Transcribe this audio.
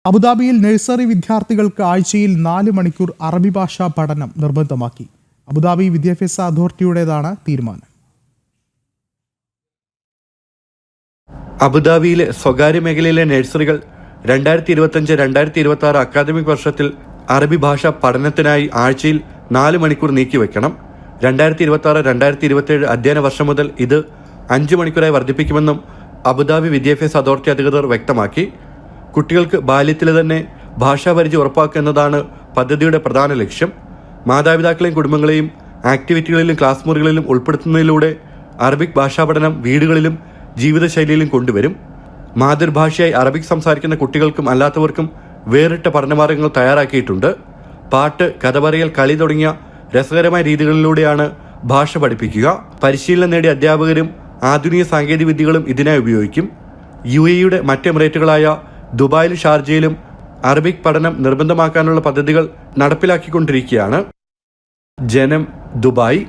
അബുദാബിയിൽ നഴ്സറി വിദ്യാർത്ഥികൾക്ക് ആഴ്ചയിൽ 4 മണിക്കൂർ അറബി ഭാഷാ പഠനം നിർബന്ധമാക്കി. അബുദാബി വിദ്യാഭ്യാസ അതോറിറ്റിയുടേതാണ് തീരുമാനം. അബുദാബിയിലെ സ്വകാര്യ മേഖലയിലെ നഴ്സറികൾ 2025-2026 അക്കാദമിക് വർഷത്തിൽ അറബി ഭാഷ പഠനത്തിനായി ആഴ്ചയിൽ 4 മണിക്കൂർ നീക്കിവെക്കണം. 2026-2027 അധ്യയന വർഷം മുതൽ ഇത് 5 മണിക്കൂറായി വർദ്ധിപ്പിക്കുമെന്നും അബുദാബി വിദ്യാഭ്യാസ അതോറിറ്റി അധികൃതർ വ്യക്തമാക്കി. കുട്ടികൾക്ക് ബാല്യത്തിലെ തന്നെ ഭാഷാപരിചയം ഉറപ്പാക്കുക എന്നതാണ് പദ്ധതിയുടെ പ്രധാന ലക്ഷ്യം. മാതാപിതാക്കളെയും കുടുംബങ്ങളെയും ആക്ടിവിറ്റികളിലും ക്ലാസ് മുറികളിലും ഉൾപ്പെടുത്തുന്നതിലൂടെ അറബിക് ഭാഷാ പഠനം വീടുകളിലും ജീവിതശൈലിയിലും കൊണ്ടുവരും. മാതൃഭാഷയായി അറബിക് സംസാരിക്കുന്ന കുട്ടികൾക്കും അല്ലാത്തവർക്കും വേറിട്ട പഠനമാർഗങ്ങൾ തയ്യാറാക്കിയിട്ടുണ്ട്. പാട്ട്, കഥ പറയൽ, കളി തുടങ്ങിയ രസകരമായ രീതികളിലൂടെയാണ് ഭാഷ പഠിപ്പിക്കുക. പരിശീലനം നേടിയ അധ്യാപകരും ആധുനിക സാങ്കേതിക വിദ്യകളും ഇതിനായി ഉപയോഗിക്കും. UAE മറ്റ് എമിറേറ്റുകളായ ദുബായിലും ഷാർജയിലും അറബിക് പഠനം നിർബന്ധമാക്കാനുള്ള പദ്ധതികൾ നടപ്പിലാക്കിക്കൊണ്ടിരിക്കുകയാണ്. ജനം, ദുബായ്.